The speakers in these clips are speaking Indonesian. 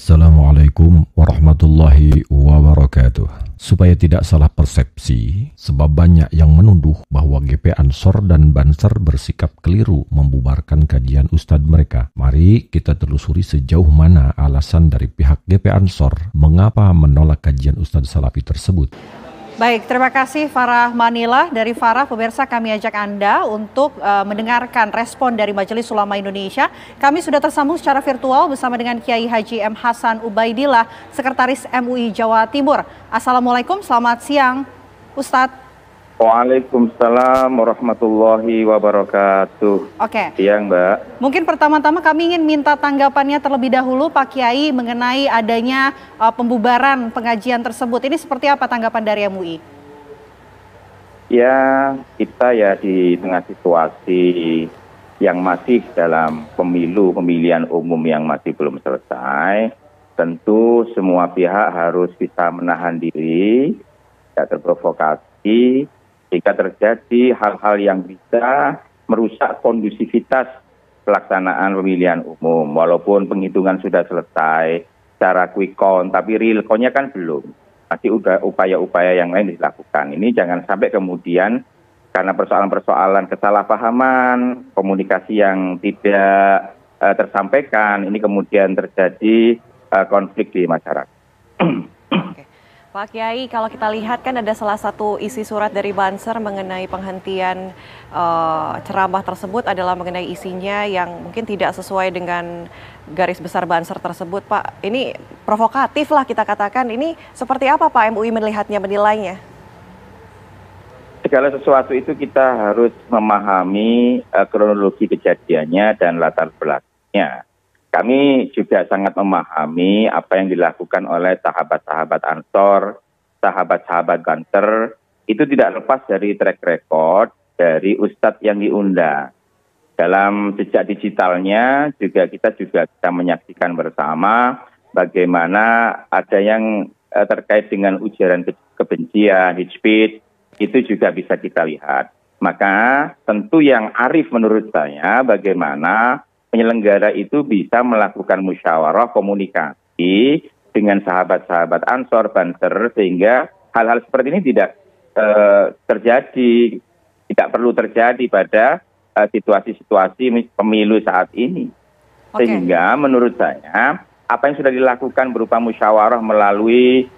Assalamualaikum warahmatullahi wabarakatuh. Supaya tidak salah persepsi, sebab banyak yang menuduh bahwa GP Ansor dan Banser bersikap keliru membubarkan kajian ustadz mereka. Mari kita telusuri sejauh mana alasan dari pihak GP Ansor mengapa menolak kajian ustadz Salafi tersebut. Baik, terima kasih Farah Manila. Dari Farah, pemirsa kami ajak Anda untuk mendengarkan respon dari Majelis Ulama Indonesia. Kami sudah tersambung secara virtual bersama dengan Kiai Haji M. Hasan Ubaidillah, Sekretaris MUI Jawa Timur. Assalamualaikum, selamat siang Ustadz. Waalaikumsalam warahmatullahi wabarakatuh. Oke. Siang, Mbak. Mungkin pertama-tama kami ingin minta tanggapannya terlebih dahulu Pak Kiai mengenai adanya pembubaran pengajian tersebut. Ini seperti apa tanggapan dari MUI? Ya, kita ya di tengah situasi yang masih dalam pemilihan umum yang masih belum selesai. Tentu semua pihak harus bisa menahan diri, tidak terprovokasi, jika terjadi hal-hal yang bisa merusak kondusivitas pelaksanaan pemilihan umum. Walaupun penghitungan sudah selesai secara quick count, tapi real count-nya kan belum. Masih udah upaya-upaya yang lain dilakukan. Ini jangan sampai kemudian karena persoalan-persoalan kesalahpahaman, komunikasi yang tidak tersampaikan, ini kemudian terjadi konflik di masyarakat. Pak Kiai, kalau kita lihat kan ada salah satu isi surat dari Banser mengenai penghentian ceramah tersebut adalah mengenai isinya yang mungkin tidak sesuai dengan garis besar Banser tersebut, Pak. Ini provokatif lah kita katakan. Ini seperti apa Pak MUI melihatnya, menilainya? Segala sesuatu itu kita harus memahami kronologi kejadiannya dan latar belakangnya. Kami juga sangat memahami apa yang dilakukan oleh sahabat-sahabat Ansor, sahabat-sahabat Banser, itu tidak lepas dari track record dari ustadz yang diundang. Dalam jejak digitalnya juga kita bisa menyaksikan bersama bagaimana ada yang terkait dengan ujaran kebencian, hate speech, itu juga bisa kita lihat. Maka tentu yang arif menurut saya bagaimana penyelenggara itu bisa melakukan musyawarah komunikasi dengan sahabat-sahabat Ansor, Banser, sehingga hal-hal seperti ini tidak terjadi, tidak perlu terjadi pada situasi-situasi pemilu saat ini. Sehingga menurut saya apa yang sudah dilakukan berupa musyawarah melalui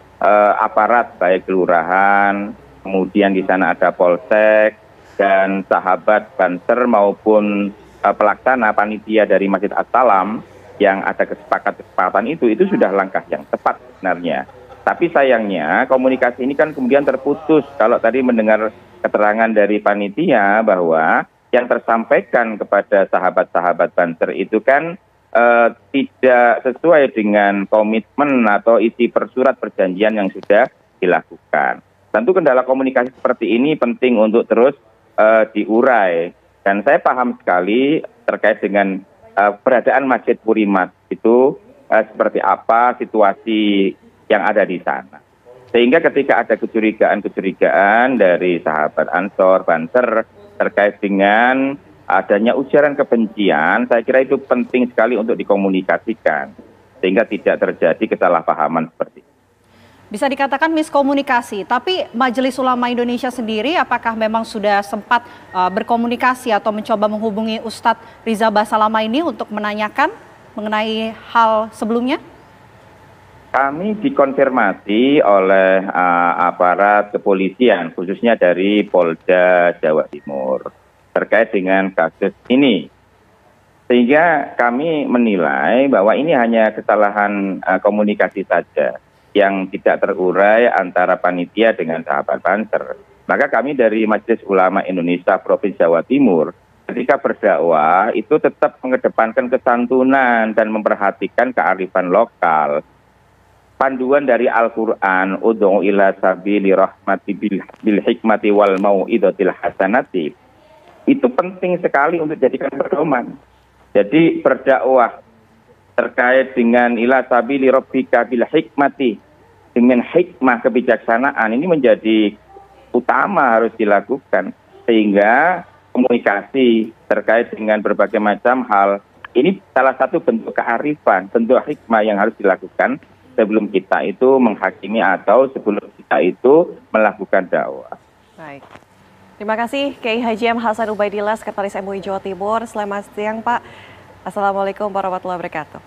aparat baik kelurahan, kemudian di sana ada polsek dan sahabat Banser maupun pelaksana panitia dari Masjid As-Salam yang ada kesepakatan itu sudah langkah yang tepat sebenarnya. Tapi sayangnya komunikasi ini kan kemudian terputus. Kalau tadi mendengar keterangan dari panitia bahwa yang tersampaikan kepada sahabat-sahabat Banser itu kan tidak sesuai dengan komitmen atau isi persurat perjanjian yang sudah dilakukan. Tentu kendala komunikasi seperti ini penting untuk terus diurai. Dan saya paham sekali terkait dengan keberadaan Masjid Purimat itu seperti apa situasi yang ada di sana. Sehingga ketika ada kecurigaan-kecurigaan dari sahabat Ansor, Banser terkait dengan adanya ujaran kebencian, saya kira itu penting sekali untuk dikomunikasikan. Sehingga tidak terjadi kesalahpahaman seperti itu. Bisa dikatakan miskomunikasi, tapi Majelis Ulama Indonesia sendiri apakah memang sudah sempat berkomunikasi atau mencoba menghubungi Ustadz Riza Basalama ini untuk menanyakan mengenai hal sebelumnya? Kami dikonfirmasi oleh aparat kepolisian, khususnya dari Polda Jawa Timur, terkait dengan kasus ini. Sehingga kami menilai bahwa ini hanya kesalahan komunikasi saja yang tidak terurai antara panitia dengan sahabat Banser. Maka kami dari Majelis Ulama Indonesia Provinsi Jawa Timur ketika berdakwah itu tetap mengedepankan kesantunan dan memperhatikan kearifan lokal. Panduan dari Al-Quran, ud'u ila sabili rahmati bil hikmati wal mau'idatil hasanati, itu penting sekali untuk dijadikan pedoman. Jadi berdakwah terkait dengan ila sabili rabbika bil hikmati, dengan hikmah kebijaksanaan ini menjadi utama harus dilakukan. Sehingga komunikasi terkait dengan berbagai macam hal ini salah satu bentuk kearifan, bentuk hikmah yang harus dilakukan sebelum kita itu menghakimi atau sebelum kita itu melakukan dakwah. Baik. Terima kasih Kiai Haji M. Hasan Ubaidillah, Sekretaris MUI Jawa Timur. Selamat siang Pak. Assalamualaikum warahmatullahi wabarakatuh.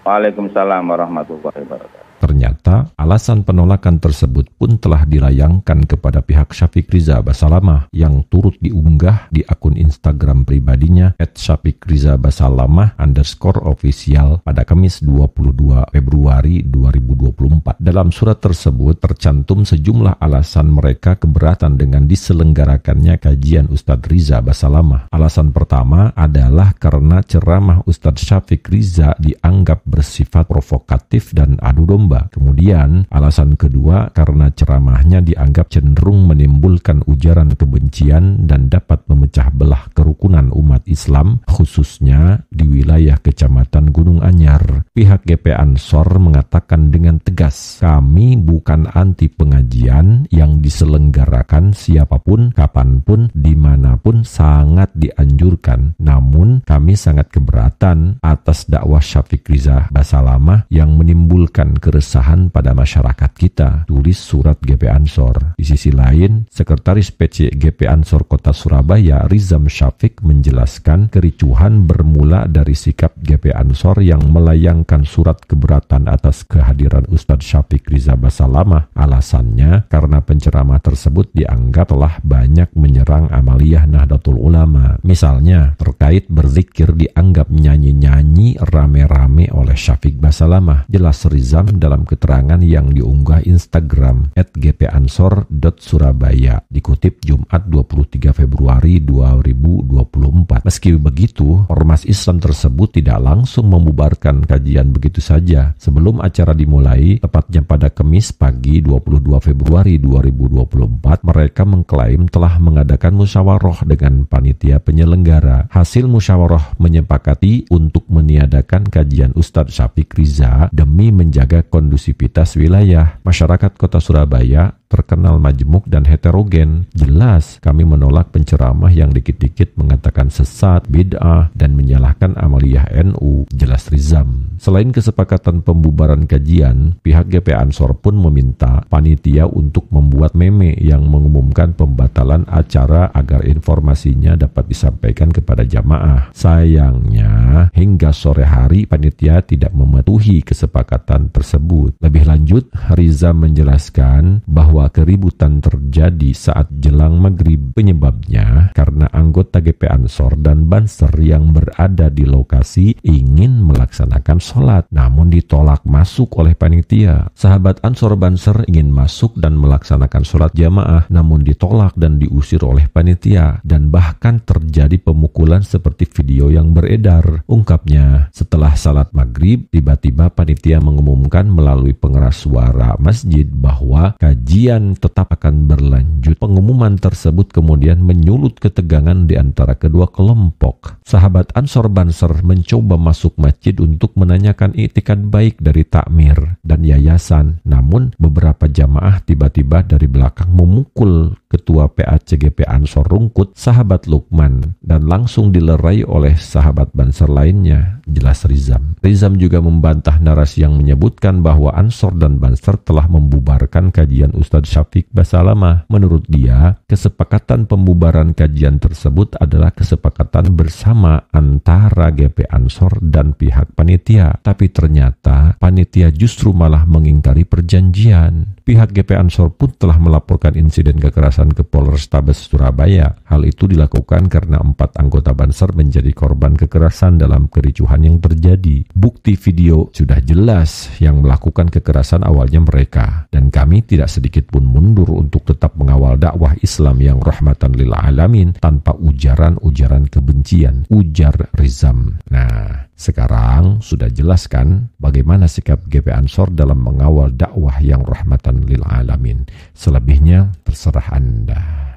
Waalaikumsalam warahmatullahi wabarakatuh. Ternyata alasan penolakan tersebut pun telah dilayangkan kepada pihak Syafiq Riza Basalamah yang turut diunggah di akun Instagram pribadinya @syafiqrizabasalamah_official pada Kamis 22 Februari 2024. Dalam surat tersebut tercantum sejumlah alasan mereka keberatan dengan diselenggarakannya kajian Ustadz Riza Basalamah. Alasan pertama adalah karena ceramah Ustadz Syafiq Riza dianggap bersifat provokatif dan adu domba. Kemudian, alasan kedua karena ceramahnya dianggap cenderung menimbulkan ujaran kebencian dan dapat memecah belah kerukunan umat Islam, khususnya di wilayah Kecamatan Gunung Anyar. Pihak GP Ansor mengatakan dengan tegas, kami bukan anti pengajian yang diselenggarakan siapapun, kapanpun, dimanapun sangat dianjurkan. Namun, kami sangat keberatan atas dakwah Syafiq Riza Basalamah yang menimbulkan keresahan pada masyarakat kita, tulis surat GP Ansor. Di sisi lain, Sekretaris PC GP Ansor Kota Surabaya, Rizam Syafiq, menjelaskan kericuhan bermula dari sikap GP Ansor yang melayangkan surat keberatan atas kehadiran Ustadz Syafiq Riza Basalamah. Alasannya karena penceramah tersebut dianggap telah banyak menyerang amaliyah Nahdlatul Ulama. Misalnya, terkait berzikir dianggap nyanyi-nyanyi rame-rame oleh Syafiq Basalamah. Jelas Rizam dalam keterangan yang diunggah Instagram @gpansor.surabaya dikutip Jumat 23 Februari 2024. Meski begitu, ormas Islam tersebut tidak langsung membubarkan kajian begitu saja. Sebelum acara dimulai, tepatnya pada Kamis pagi 22 Februari 2024, mereka mengklaim telah mengadakan musyawarah dengan panitia penyelenggara. Hasil musyawarah menyepakati untuk meniadakan kajian Ustadz Syafiq Riza demi menjaga kondusivitas wilayah. Masyarakat Kota Surabaya terkenal majemuk dan heterogen. Jelas kami menolak penceramah yang dikit-dikit mengatakan sesat, bid'ah, dan menyalahkan amaliyah NU, jelas Rizam. Selain kesepakatan pembubaran kajian, pihak GP Ansor pun meminta panitia untuk membuat meme yang mengumumkan pembatalan acara agar informasinya dapat disampaikan kepada jamaah. Sayangnya, hingga sore hari panitia tidak mematuhi kesepakatan tersebut. Lebih lanjut, Rizam menjelaskan bahwa keributan terjadi saat jelang maghrib. Penyebabnya karena anggota GP Ansor dan Banser yang berada di lokasi ingin melaksanakan sholat, namun ditolak masuk oleh panitia. Sahabat Ansor Banser ingin masuk dan melaksanakan sholat jamaah, namun ditolak dan diusir oleh panitia. Dan bahkan terjadi pemukulan seperti video yang beredar. Ungkapnya, setelah salat maghrib, tiba-tiba panitia mengumumkan melalui pengeras suara masjid bahwa kajian tetap akan berlanjut. Pengumuman tersebut kemudian menyulut ketegangan di antara kedua kelompok. Sahabat Ansor Banser mencoba masuk masjid untuk menanyakan iktikad baik dari takmir dan yayasan. Namun beberapa jamaah tiba-tiba dari belakang memukul Ketua PACGP Ansor Rungkut, sahabat Lukman, dan langsung dilerai oleh sahabat Banser lainnya, jelas Rizam. Rizam juga membantah narasi yang menyebutkan bahwa Ansor dan Banser telah membubarkan kajian Ustadz Syafiq Basalamah. Menurut dia, kesepakatan pembubaran kajian tersebut adalah kesepakatan bersama antara GP Ansor dan pihak panitia. Tapi ternyata panitia justru malah mengingkari perjanjian. Pihak GP Ansor pun telah melaporkan insiden kekerasan ke Polrestabes Surabaya. Hal itu dilakukan karena 4 anggota Banser menjadi korban kekerasan dalam kericuhan yang terjadi. Bukti video sudah jelas yang melakukan kekerasan awalnya mereka. Dan kami tidak sedikit pun mundur untuk tetap mengawal dakwah Islam yang rahmatan lil alamin tanpa ujaran-ujaran kebencian, ujar Rizam. Nah, sekarang sudah jelas kan bagaimana sikap GP Ansor dalam mengawal dakwah yang rahmatan lil alamin. Selebihnya terserah Anda.